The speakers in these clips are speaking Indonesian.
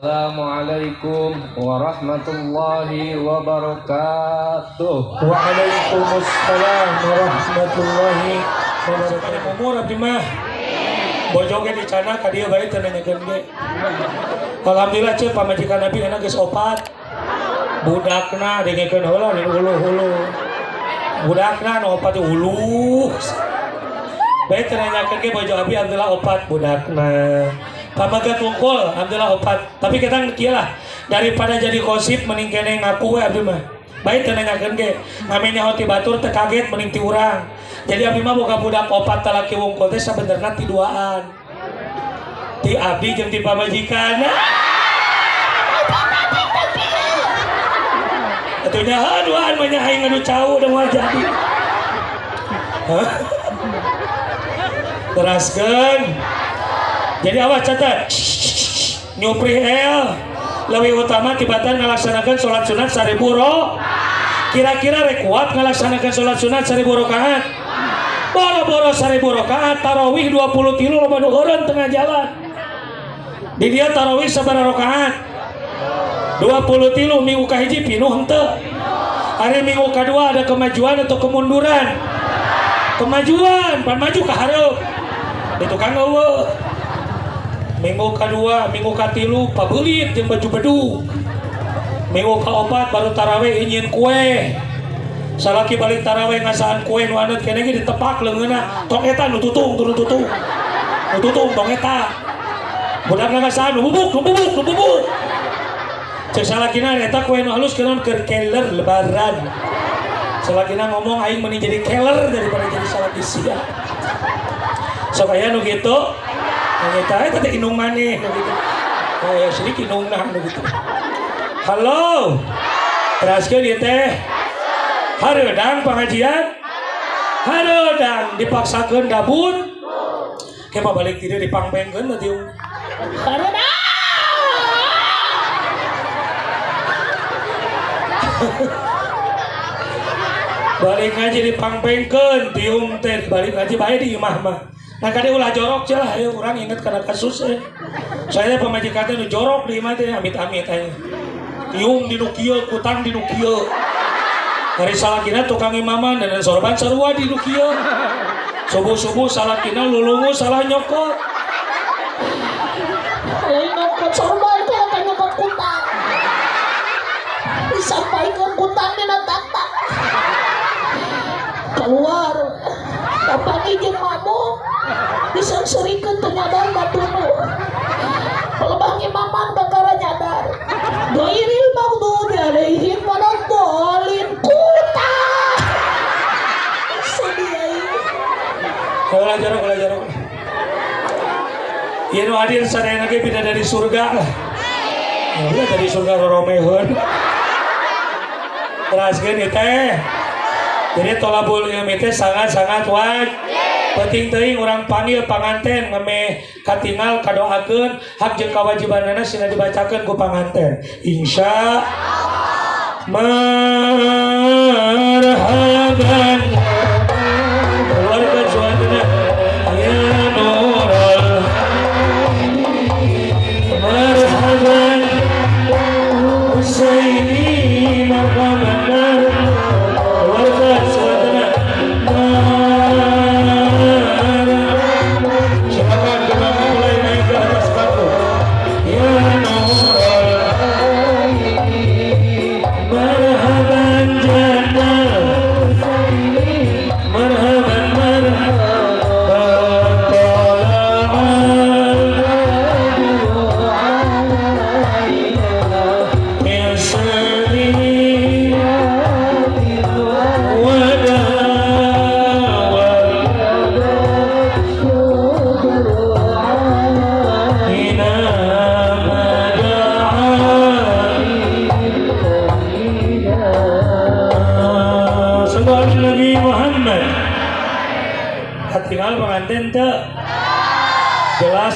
Assalamualaikum warahmatullahi wabarakatuh. Waalaikumsalam warahmatullahi wabarakatuh. Umur abdi mah bojoge di cana ka dieu bae teu nanyakeun ge. Alhamdulillah ceu pamajikan Nabi anak geus 4. Budakna dengekeun heula di hulu-hulu. Budakna nu 4 teh hulu. Bae teu nanyakeun ge bojo abi alhamdulillah 4 budakna. Pamagat wungkul alhamdulillah 4. Tapi kita kieu lah daripada jadi gosip mending kene ngaku we abdi mah. Baik teu nanyakeun ge. Ngami nyaho ti batur teu kaget mending ti urang. Jadi abdi mah boga budak 4 talaki wungkul teh sabenerna ti duaan. Ti abdi jeung ti pamajikan. Atunya duaan mah nya aing anu cau da moal jadi. Teraskeun. Jadi awas catat. Nyupri lebih utama tibatan ngalaksanakan sholat sunat 1000 roh. Kira-kira rek kuat ngalaksanakan sholat sunat 1000 rakaat. Boro-boro 1000 rakaat tarawih 23 loba nu eureun tengah jalan. Di dia tarawih sabaraha rakaat? 23 minggu kahiji pinuh henteu. Hari minggu kedua ada kemajuan atau kemunduran? Kemajuan, pan maju ka hareup. Itu kan eueuh. Minggu kedua, minggu katilu pabelit jeung baju bedug. Minggu kaopat baru tarawih ingin kue. Salaki balik tarawih ngasaan kue nu aneut keneh ge ditepak leungeunna. Tong eta nu tutung, turun tutung. Nu tutung tong eta. Budakna ngasaan nu bubuk. Cek salakina eta kue nu halus kenaon keur keler lebaran. Salakina ngomong aing mending jadi keler daripada jadi salaki sia. Sok aya nu kitu. Eta teh inung maneh gitu. Ya sedikit inungna gitu. Halo. Teraskeun ieu teh. Hareudang pengajian. Hareudang dipaksakeun gabut. Ke balik tidur dipangpengkeun teh tiung. Hareudang. Balik ngaji dipangpengkeun tiung teh balik ngaji bae di imah mah. Nah kade ulah jorok je lah, ayo orang ingat karena kasus saya pemajikan teh nu jorok di imah teh amit-amit aja. Tiung di nu kieu, kutang di nu kieu. Hari salakina tukang imaman dan sorban sarua di nu kieu. Subuh-subuh salakina lulungu salah nyokot. Lain nyokot sorban teh ka nyokot kutang. Disampaikan kutang dina tatak. Keluar. Bapak jeung mabuk disangsirikeun teu nyadar batunu. Pelebang imaman kakara nyadar. Ghairil maghdubi alaihim waladdallin kuta. Sedih. Ulah jorok. Ieu nu hadir sadayana ge bida dari surga lah. Ya udah dari surga roromeheun. Teraskeun ieu teh. Jadi tolabul ilmi teh sangat-sangat wajib. Penting teuing urang panggil panganten ngame katingal kadoakeun hak jeung kawajibanana sina dibacakeun ku panganten. Insya marhaban keluarga suadana ya nurul marhaban Husaini marhaban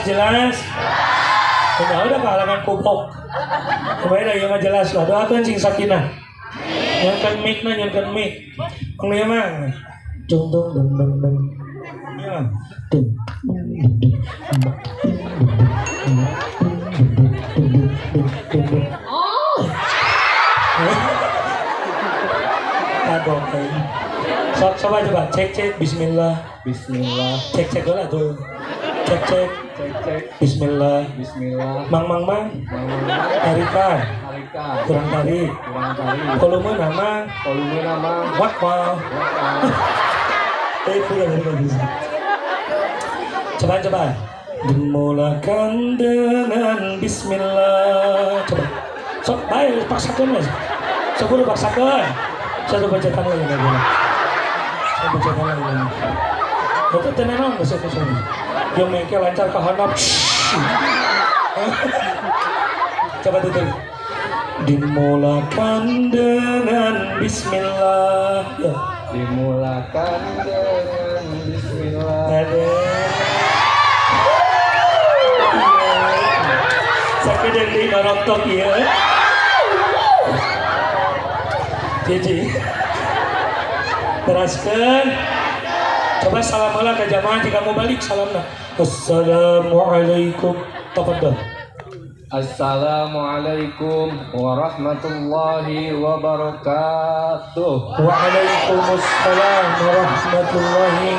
jelas udah kalangan kubok kemarin lagi nggak jelas lah doakan sing sakinah nyankan mic pengliman dung ya dung Oh, Aduh, coba cek Bismillah. Bismillah. Cek dulu tuh. Cek Cek cek. Bismillah. Bismillah. Mang. Mama. Tarikan. Harika. Kurang tarik. Kurang kali. Volume nama. Volume nama. Wow. Bisa. Coba. Dimulakan dengan Bismillah. Coba. Sok, baik, paksakan mas. Sok udah paksakan. Satu bacakan lagi. Saya bacakan lagi. Itu tenenan bahasa kusuma. Yang mengke lancar ke handap. Coba tutup. Dimulakan dengan Bismillah. Ya. Dimulakan dengan Bismillah. Ada. Sakit yang di noroktok ya. Cici. Teraskan. Coba salam heula ke jamaah jika mau balik salamna. Assalamualaikum. Tafadhol. Assalamualaikum warahmatullahi wabarakatuh. Waalaikumsalam warahmatullahi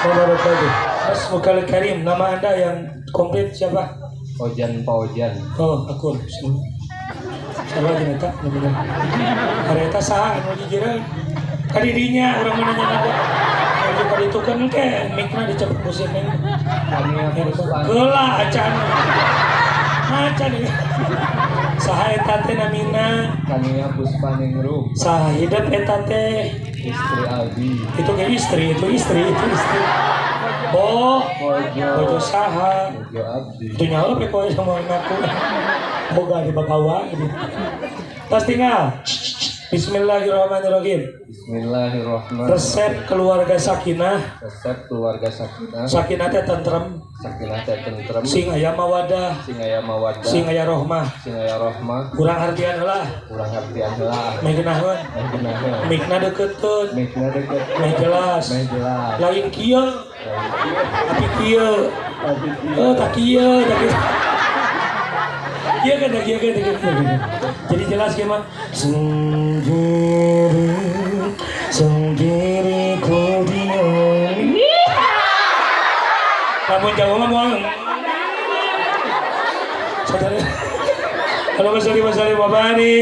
wabarakatuh. Asmukal Karim, nama Anda yang komplit siapa? Ojan Paujan. Oh, aku. Salah dineta, benar. Hareta saha anu jijireun. Kadidinya urang mana nyawa. Anu ka ditu kan ke mikna dicepet musik ning. Kania Puspan. Heula acan. Acan ini. Saha eta teh namina? Kania Puspaningrum. Saha hidup eta teh? Istri Aldi. Itu ke istri. Oh, bojo saha? Bojo Abdi. Itu nyawa pe koe sama ngaku. Boga di bakawa gitu. Tas tinggal. Bismillahirrahmanirrahim. Bismillahirrahmanirrahim. Resep keluarga sakinah. Resep keluarga sakinah. Sakinah teh tentrem, Sakinah teh tentrem. sing aya mawadah, Sing aya mawaddah. sing aya rahmah. Sing aya rahmah. Kurang artian heula. Kurang artian heula. Meh geunaheun. Meh geunaheun. Mikna deukeutkeun, Mikna deket. meh jelas. Meh jelas. Lain kieu, tapi kieu. Tapi Oh, tak kieu, tak kieu. Kieu kan. Jadi jelas gimana? Sendiri ku diam. Kamu jauh mah moal. Saudara. Halo masali mabani.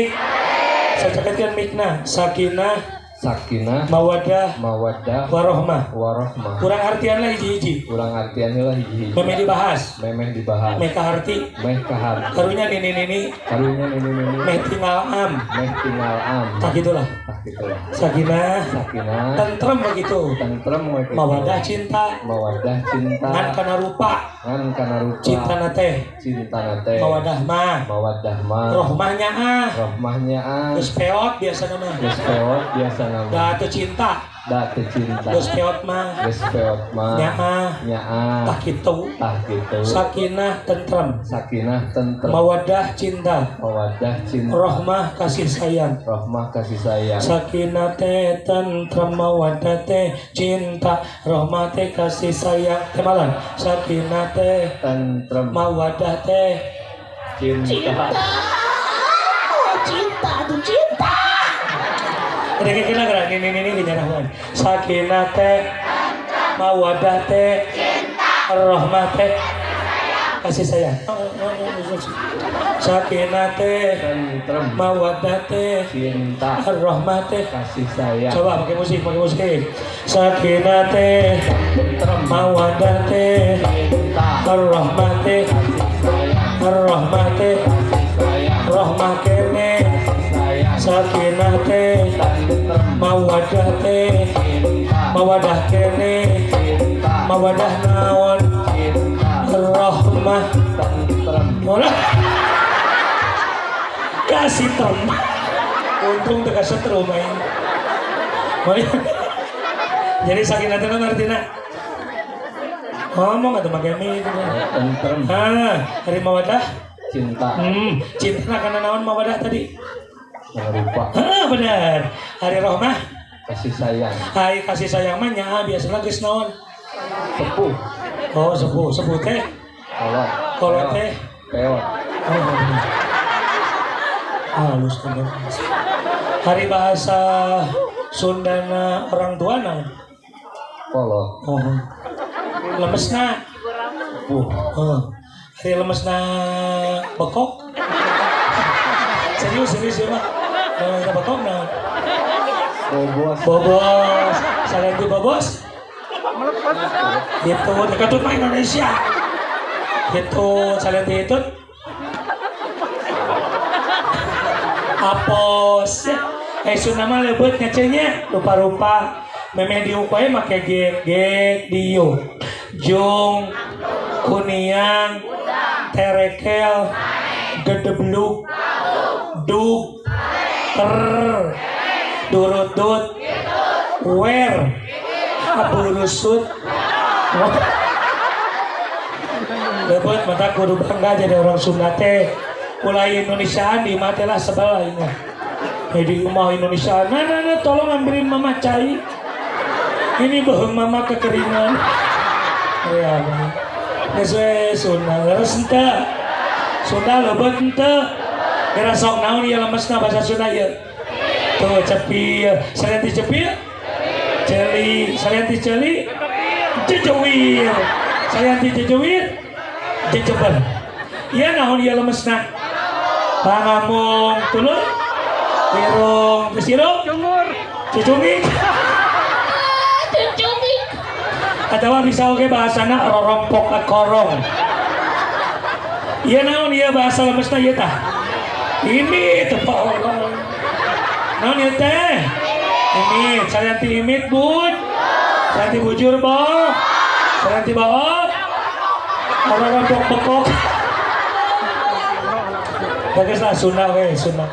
Saya cakapkan mikna, sakinah, sakinah, mawaddah, mawaddah, warahmah. warahmah. Kurang artian lah hiji-hiji. Kurang artian heula hiji-hiji. Memeh dibahas. Memeh dibahas. Meh kaharti. Meh kahar. Karunya nini. Karunya ini. Meh tinggal am. Meh tinggal am. Tak gitulah. Tak gitulah. Sakinah, Sakinah, tentrem begitu. tentrem we kitu. Mawadah cinta. Mawaddah cinta. Ngan kana rupa. Ngan kana rupa. Cinta teh. Cintana teh. Mawadah mah. Mawaddah mah. Rohmahnya Rahmahnya Geus peot biasa nama. Geus peot biasa nama. Da teu cinta. Da teu cinta. Geus peot mah. Geus peot mah. Nyaah. Tak kitu. Tah gitu. Sakinah tentrem. Sakinah tentrem. Mawadah cinta. Mawaddah cinta. Rohmah kasih sayang. Rahmah kasih sayang. Sakinah teh tentrem, mawaddah teh cinta, rohmah teh kasih sayang. Kemalan. Sakinah teh Tentrem. mawaddah teh Cinta. oh, cinta tuh cinta. ada kena gerak ini kenyarahan. Sakinah teh mawaddah teh rohmah teh kasih sayang. Sakinah teh Tentrem. mawaddah teh Cinta. rohmah teh. Kasih sayang. Coba pakai musik. Sakinah teh mawaddah teh Cinta. rohmah teh Sayang. rohmah teh Sayang. rohmah kene. Sayang. Sakinah teh Tentrem. mawaddah teh Cinta. mawadah kene. Cinta. Mawadah naon Cinta. rohmah Tentrem. mola kasih tom. Untung teu kasetrum aing. Jadi sakinah teh naon artina? Ngomong atuh make mi gitu. Tentrem. Hari mawadah. Cinta. Cinta kana naon mawadah tadi? Rupa. Benar. Hari rohmah. Kasih sayang. Hai kasih sayang mah nya biasana geus naon? Sepuh. Oh sepuh teh. Kolot. Kolot teh. Peot. Oh, benar. halus bener. Hari bahasa Sundana orang tua naon? Kolot. Oh. Lemesna. Sepuh. Oh. Hari lemesna bekok. Serius ya mah. Lemesna bekok naon? Bobos. Bobos. Salian di bobos. Gitu, dekatut mah Indonesia. Gitu, salian di itu. Apos. Sunama lebut ngecenya rupa-rupa. Memang diupai make gek diu. Jung, kuniang, terekel, gedebluk, duk, ter, durut-dut, wer, aburusut. Lebut mata kudu bangga jadi orang Sunda teh. Mulai Indonesiaan di mati lah sebelah ini. Jadi mau Indonesia, nah, tolong ambilin mama cai. Ini bohong mama kekeringan. Ya, sesuai Sunda, terus ente, Sunda lebut ente. Kira sok naon ya lemesna bahasa Sunda ya. Tuh cepi, salian ti cepi, celi, salian ti celi, jejuwir, salian ti jejuwir, jejeban. Iya naon ya lemesna. Pangamong tulur. Irung, terus Cungur, cucungik. Cucungik. Atau bisa oke bahasana rorompok korong. Iya naon iya bahasa lemesna ieu tah. Ini tepak orang. Naon ieu teh? Ini sayanti imit bud. Sayanti bujur bo. Sayanti bawa. Rorompok bekok. Bagus lah Sunda we, Sunda.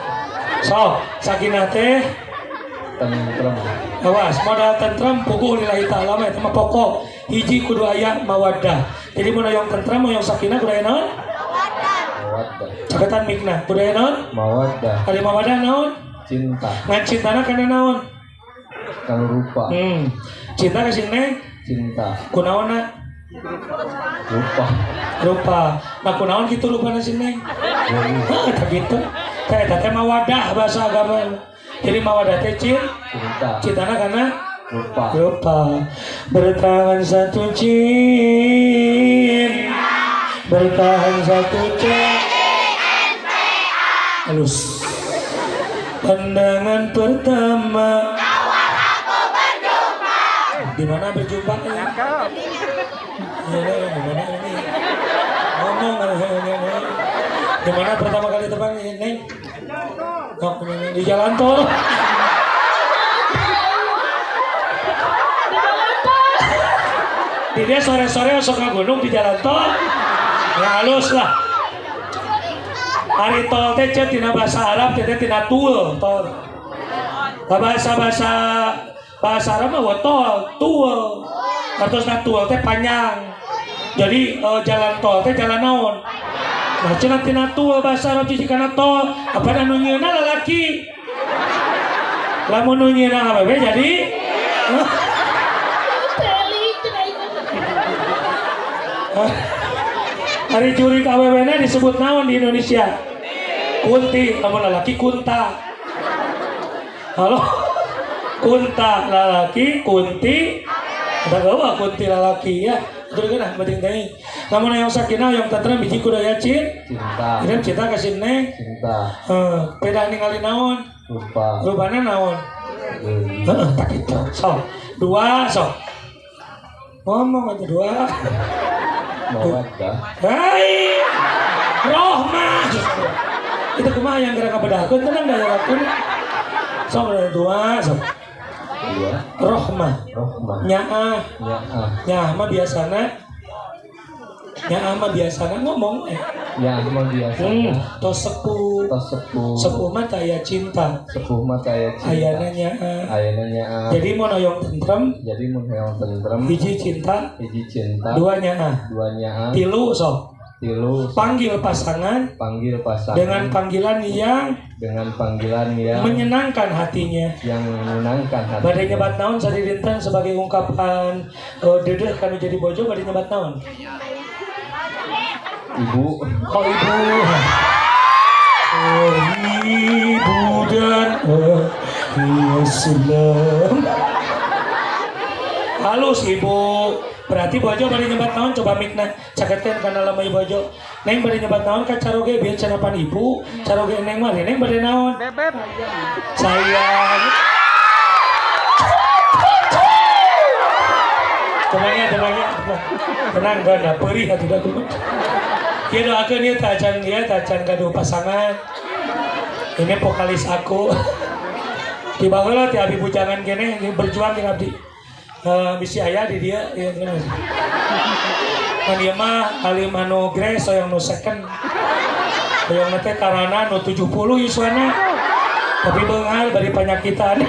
So, sakinah teh Tentrem. awas modal tentrem puguh lillahi ta'ala mah eta mah pokok hiji kudu aya mawaddah. Jadi mun hoyong tentrem hoyong sakinah kudu aya naon? Mawaddah. Caketan mikna kudu aya naon? Mawaddah. Ari mawaddah naon? Cinta. Ngan cintana kana naon? Kang rupa. Cinta ka Neng Cinta. kunaonna? Rupa. Nah kunaon kitu rupana Neng? Tah gitu. Teh eta teh mawaddah bahasa agama. Jadi mawaddah teh Cinta. cintana kana Rupa. Bertahan satu cin, bertahan satu halus. Pandangan pertama di mana berjumpa ini? Di mana ini? Ngomong di mana pertama kali terbang ini? Di jalan tol. Di dia sore-sore masuk ke gunung di jalan tol. Ya halus lah. Hari tol teh tina bahasa Arab teh tina tul tol. Bahasa Arab mah tol. Artosna tul teh panjang. Jadi jalan tol teh jalan naon? Nah cenah tina tul bahasa Arab jadi kana tol. Apa anu nyieuna lalaki? Lamun nu nyieuna awewe jadi hari jurik awewena disebut naon di Indonesia? Kunti, lamun lalaki kunta. Halo? Kunta lalaki, kunti. Ada gawa kunti lalaki ya. Betul kan? Penting teh. Namun yang sakinah yang tentrem biji kudu aya Cinta. Ini cinta ka Neng. Cinta. Beda ningali naon? Rupa. Rupana naon? Tak itu. Sok. Dua sok. Ngomong aja dua. Mawaddah. Hai, rohmah. Itu kumaha yang gerak kabedakeun tenang da yakin. Sok ada dua, sok. Dua. Rohmah. Nyaah. Nyaah. Nyaah mah biasana ngomong Ya mah biasa. Tos sepuh. Sepuh mah aya cinta. Sepuh mah aya cinta. Ayana nyaah. Ayana nyaah. Jadi mun hoyong tentrem, Jadi mun hoyong tentrem. hiji cinta, dua nyaah. Tilu sok. Panggil pasangan dengan panggilan yang menyenangkan hatinya. Badai nyebat naon sadidinten sebagai ungkapan dedeh kanu jadi bojo badai nyebat naon? Ibu. Oh ibu. Oh, Iya sulam. Halus ibu. Berarti bojo bari nyebat naon coba mikna caketin kana lamai bojo. Neng bari nyebat naon ka caroge bieu canapan ibu. Caroge neng mah neng bari naon? Bebek. Sayang. Tenang gak perih hati dah tu. Dia doakan dia tajan gaduh pasangan. Ini vokalis aku. Di bawah ti abi bujangan kene berjuang dengan abdi. Bisi ayah di dia ya gini. Kan dia mah alim anu grace yang no second. Yang nanti karana no 70 yuswana. Tapi bengal bari penyakitan.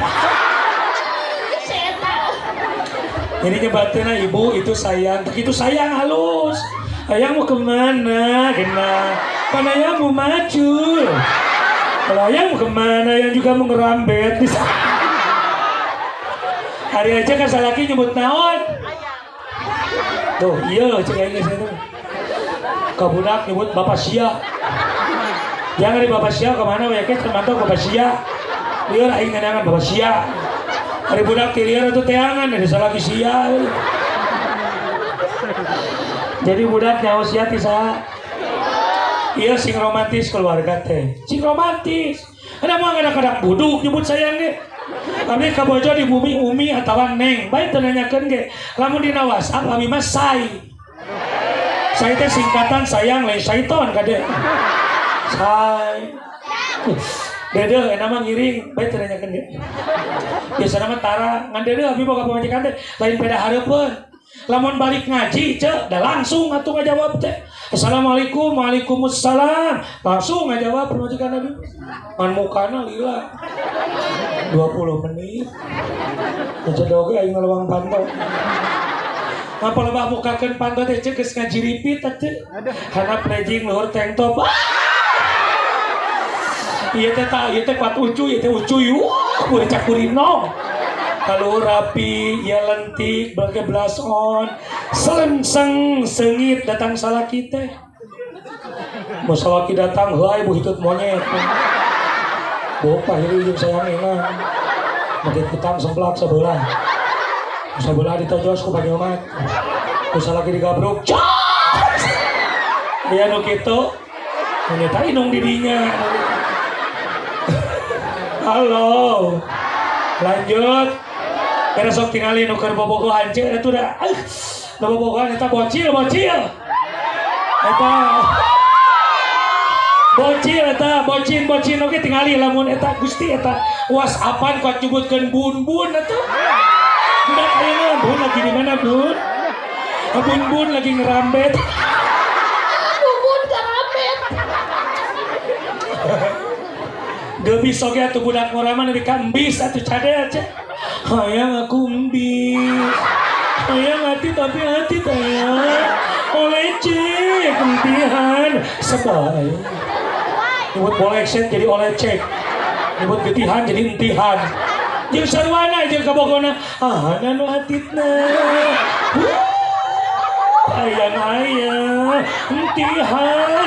Ini nyebatina ibu itu sayang, begitu sayang halus. Ayang mau kemana? Kan ayang mau maju. Kalau ayang mau kemana? Ayang juga mau ngerambet. Hari aja kan salaki nyebut naon. Tuh iya cek aing geus tuh. Kabudak nyebut Bapak Sia. Jangan di Bapak Sia kemana? Ya ke termantau Bapak Sia. Lieur aing nganangan Bapak Sia. Hari budak tirian itu teangan dari salaki sia. Jadi budak nyawa sia tisa. Iya sing romantis keluarga teh. Sing romantis. Ada mah kadang-kadang buduk nyebut sayang ge. Kami kabojo di bumi umi atawa neng. Baik teu nanyakeun ge. Lamun dina WhatsApp kami mah say. Say teh singkatan sayang lain syaiton kade. Say. Dede enak mah ngiring, baik teu nanyakeun ge. Biasana mah tara, ngan dede abi boga pamajikan teh lain beda hareupeun. Lamun balik ngaji ceu, da langsung atuh ngajawab teh. Assalamualaikum, waalaikumsalam. Langsung ngajawab pamajikan abi. Ngan mukana lila. 20 menit. Ngejedoge aing ngalawang pantau. Ngapa lebah mukakeun pantau teh ceuk geus ngaji repeat teh. Handap pledging luhur tank top. Iya teh kuat ucu, iya teh ucu yuk, udah cakurino. Kalau rapi, ya lentik, pakai blush on, selengseng, sengit datang salah kita. Mau salaki datang, hai bu hitut monyet. Bapak ini ujung sayang ini, makin hitam semplak sebelah. Sebelah ditojos ku Banyumat, bisa lagi digabruk. Iya nu kitu, ternyata inung didinya. Halo, lanjut. Karena sok tinggalin nuker bobogohan cek itu dah. Bobogohan itu bocil. Bocil oke tinggalin lamun eta Gusti eta WhatsAppan kuat nyebutkeun bun eta. Budak ayeuna bun lagi di mana bun? Bun lagi ngerambet. Bun ngerambet. Gebis oge atuh budak ngoraman di kambis atuh cadel cek. Hayang aku embis. Hayang hati tapi hati tayang. Oleh cek entihan sebay. Nyebut bolekset jadi oleh cek. Nyebut getihan jadi entihan. Jeung sarwana jeung kabogona anu hatitna. Hayang entihan.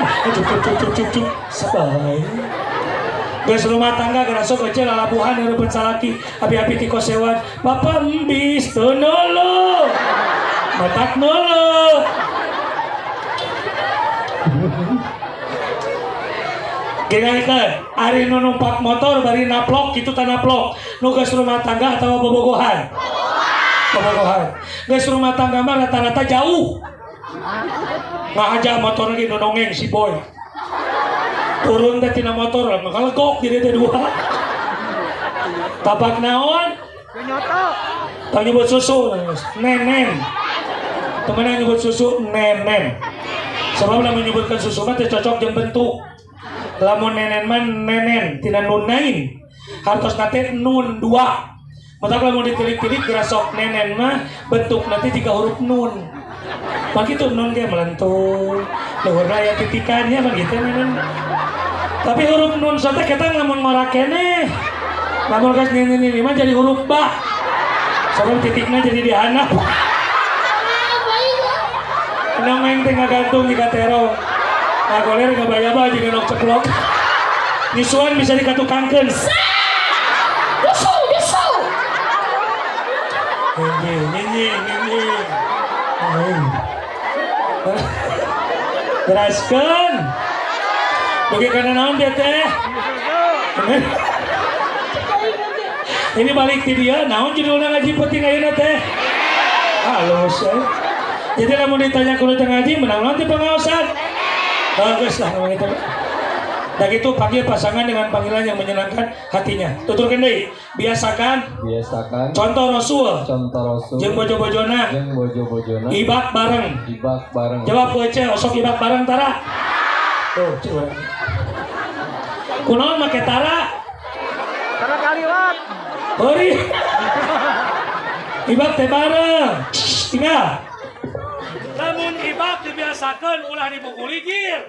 Cuk sebay. Geus rumah tangga gara sok ece lalabuhan hareupeun salaki abi-abi ti kosewan Bapak embis teu nolo matak nolo gini ari nu numpak motor bari naplok kitu tah naplok nu geus rumah tangga atawa bobogohan geus rumah tangga mah rata-rata jauh ngahaja motor lagi nu nongeng si boy turun teh tina motor lah kalegok jadi teh dua tapak naon tang nyebut susu nenen temenan nyebut susu nenen sebab lamun nyebutkan susu mah teh cocok jeung bentuk lamun nenen mah nenen tina nun nain hartos nate nun dua matak lamun ditilik-tilik gerasok nenen mah bentuk nanti 3 huruf nun begitu nun dia melentur luhurna aya titikannya begitu nenen. Tapi huruf nun sote kita ngomong marah kene. Lamun geus ini mah jadi huruf ba. Soalnya titiknya jadi di anak. Nongeng teh ngagantung di katero. Ngagoler ngabaya-baya jeung nok ceplok. Nisuan bisa dikatukangkeun. Yusu. Nyanyi. Teraskan. Bagi kana naon dia teh? Ini balik ke dia, naon judulna ngaji penting ayeuna teh? Halus ya. Jadi lamun ditanya kudu teu ngaji, menang nanti pengaosan. Bagus lah namanya itu. Dan itu panggil pasangan dengan panggilan yang menyenangkan hatinya. Tuturkeun deui. Biasakan contoh Rasul. Jeung bojo-bojona. Ibak bareng. Jawab euceul, osok ibak bareng tara. Tuh, coba. Kunaon make tara? Tara kaliwat. Hori. Ibak teh bareng. Tinggal. Namun ibak dibiasakan ulah dipukuli gir.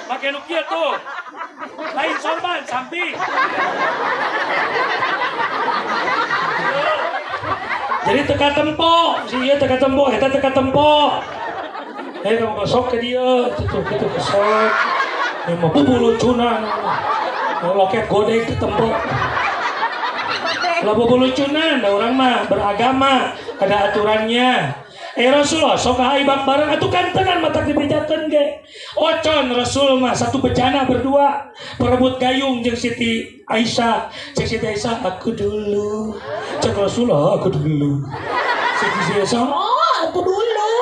Pakai nu kieu tuh. Lain sorban samping. Jadi teka tempo, si ieu teka tempo, eta teka tempo. Kamu kesok ke dia, gitu kesok. Yang mau bubulu cunan, loket godek ke tempo. Kalau bubulu cunan, ada orang mah beragama, ada aturannya. Rasulullah sok ibak bareng atuh kantenan mata dibejakeun ge. Ocon Rasul mah satu bejana berdua perebut gayung jeung Siti Aisyah. Cek Siti Aisyah aku dulu. Cek Rasulullah aku dulu. Siti Aisyah aku dulu.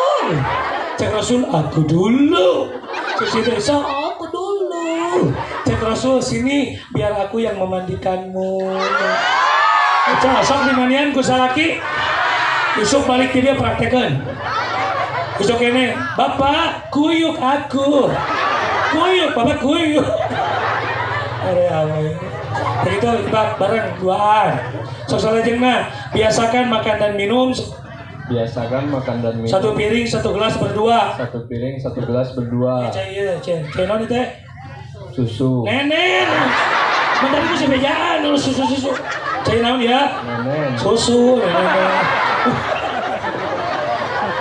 Cek Rasul aku dulu. Cek Siti Aisyah aku dulu. Cek Rasul sini biar aku yang memandikanmu. Cek sok dimanian ku salaki. Yusuf balik ke dia praktekan. Yusuf kene, bapak kuyuk aku. Kuyuk, bapak kuyuk. Ada apa ya? Begitu ibak bareng duaan. Sosok lejengna, biasakan makan dan minum. Satu piring, satu gelas berdua. Cai non itu Susu. Nenen. Bentar itu sebejaan lu susu. Cai non ya? Nenen. Susu, nenen.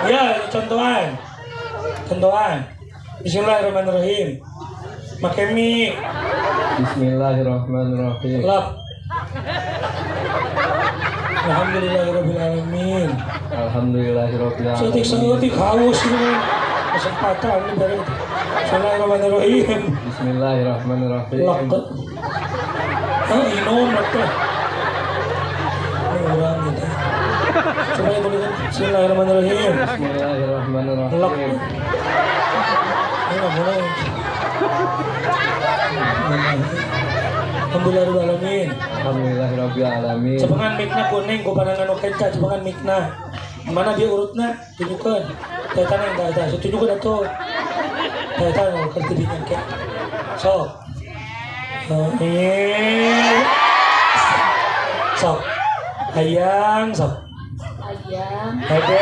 Ya, contohan. Bismillahirrahmanirrahim. Makai mie. Bismillahirrahmanirrahim. Lap. Alhamdulillahirrahmanirrahim. Sotik haus ini. Kesempatan ini dari Bismillahirrahmanirrahim. Bismillahirrahmanirrahim. Lak. Minum lak. Ini orang gitu. Coba itu lihat. Bismillahirrahmanirrahim. Lak. Ini boleh. Alhamdulillahirrahmanirrahim. Cepengan mikna kuning ku pandangan nu kenca cepengan mikna. Mana dia urutna? Tunjukkeun. Tah yang tah. Tunjukkeun atuh. Tah nu kerti dinyangke. Sok. Sok. Hayang sok. Ada.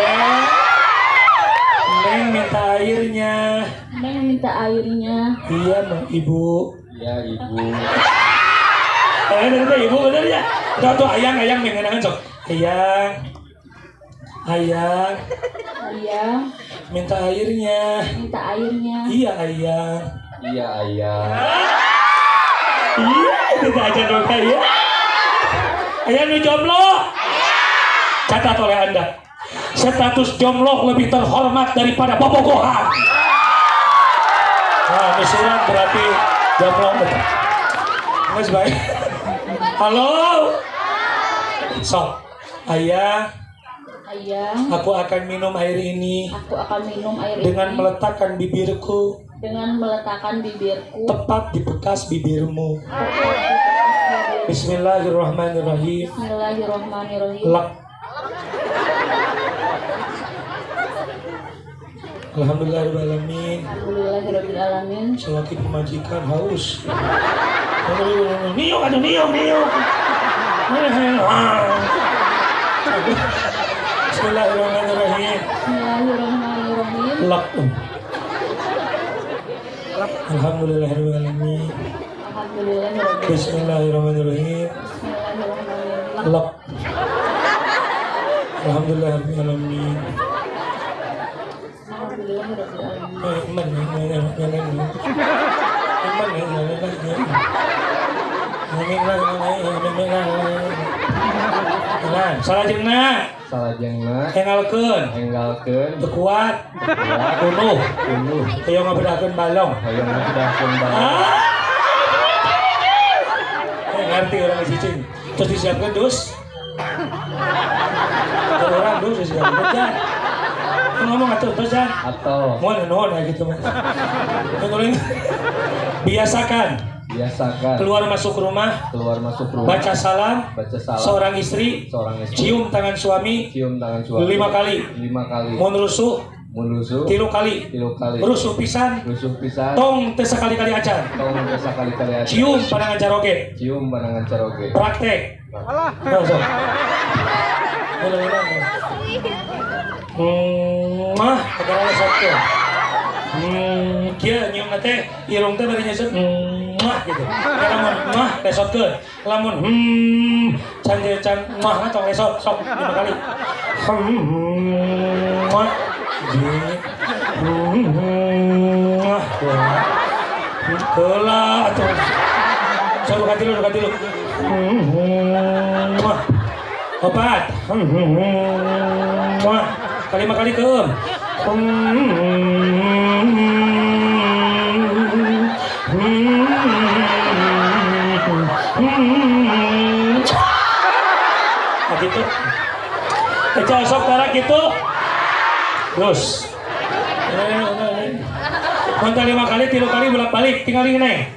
Neng minta airnya. Iya, Ibu. Ya, Ibu. Ada ibu bener ya. Tuh ayang mengenangan sok. Ayang. Minta airnya. Iya ayang. Iya, kita aja dong ayang. Ayang nu jomblo. Catat oleh Anda. Status jomblo lebih terhormat daripada bobogohan. Nah, ini surat berarti jomblo. Mas baik. Halo. Sok. Ayang. Aku akan minum air ini. Dengan meletakkan bibirku. Tepat di bekas bibirmu. Bismillahirrahmanirrahim. Lak. Alhamdulillahirrahmanirrahim. Selagi pemajikan haus. Niung. Bismillahirrahmanirrahim. Lak. Alhamdulillahirrahmanirrahim. Bismillahirrahmanirrahim. Lak. Alhamdulillahirrahmanirrahim. Nah, salajengna salajengna hengalkeun enggalkeun teu kuat kunuh kunuh aya ngabedakeun balong. hayang ngadakeun balong Ah! Ngerti orang cicing. Terus disiapkan dus. Orang dus disiapkan jan. Ngomong atuh terus jan. atau Mohon gitu mas. Tungguin. Biasakan keluar masuk rumah, baca salam, seorang istri, cium tangan suami 5 kali. Mun rusuh 3 kali. Rusuh pisan. Tong teu sakali-kali acan. Cium pandangan caroge. Praktek. Sok. Mah, kadang sok teh. Kieu nyium teh irung teh bari nyesut. Mah gitu. Lamun mah lesotkeun. Lamun can mah tong lesot sok 5 kali. Mah. Kelah atuh. Sok ganti lu. Opat. Kali 5 kali keum. Gitu. Eca sok tarak gitu. Terus. Kontak 5 kali, 3 kali bolak-balik, tinggal ini nih.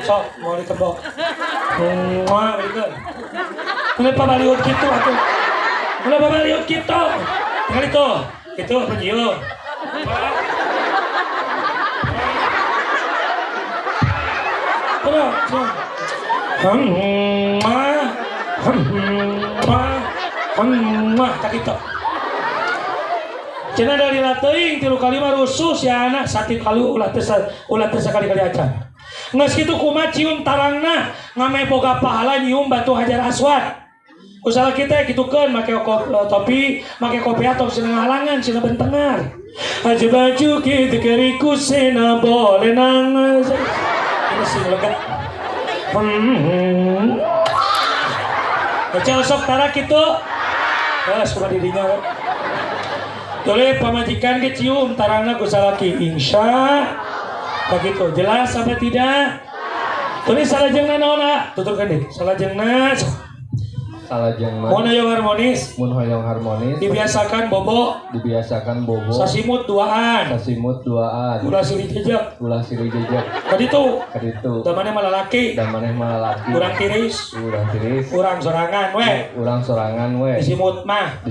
Sok mau ditebok. Berikut. Kenapa baliut gitu atuh? Kenapa baliut gitu? Tinggal itu. Itu penjiu. Tak gitu. Cenah dari lateuing 3 kali mah rusuh si anak 1 kali ulah teh sakali-kali acan. Geus kitu kumaha cium tarangna ngame boga pahala nyium batu hajar aswad. Usaha kita gitukeun make topi, make kopiah tong cenah halangan cenah bentengar. Aja baju kitu keriku sena boleh nangis. Ini sing lega. Baca sok tarak kitu. Suka dirinya. Toleh pamajikan ke cium tarangna ku salaki insya begitu jelas sampai tidak. Toleh salajengna naonna tuturkeun deui salajengna mun hoyong harmonis dibiasakan bobo sasimut duaan ulah siri jejak kaditu da maneh mah lalaki urang tiris urang sorangan we disimut mah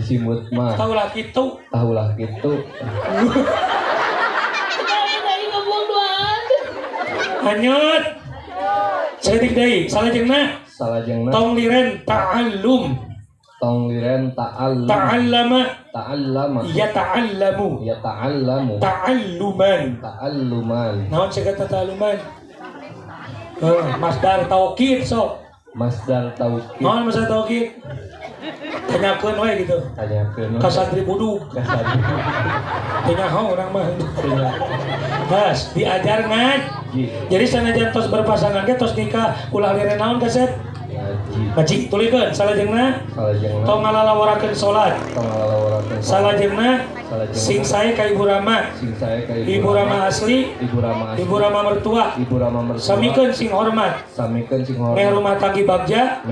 taulah kitu hanyut sedetik deui salajengna tong liren ta'allum ta'allama yata'allamu ta'alluman naon cegat ta'alluman masdar taukid sok naon masdar taukid tanyakeun we gitu ka santri buduk tanya urang mah has diajar ngaji jadi sanajan tos berpasangan ge tos nikah ulah liren naon kaset ngaji tulikeun salajengna tong ngalalaworakeun salat salajengna sing sae ka ibu rama asli ibu rama mertua samikeun sing hormat meh rumah tanggi bagja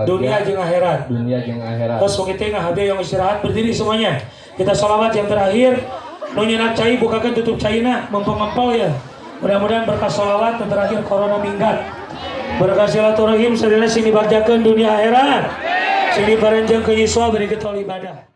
dunia jeung akhirat tos kitu ngahabe yang istirahat berdiri semuanya kita sholawat yang terakhir nu nyeunap cai bukakeun tutup caina mempel-mempel ya mudah-mudahan berkah sholawat yang terakhir corona minggat berkah silaturahim sadaya sing dibagjakeun dunia akhirat sing diparenjang ke yuswa beri getol ibadah.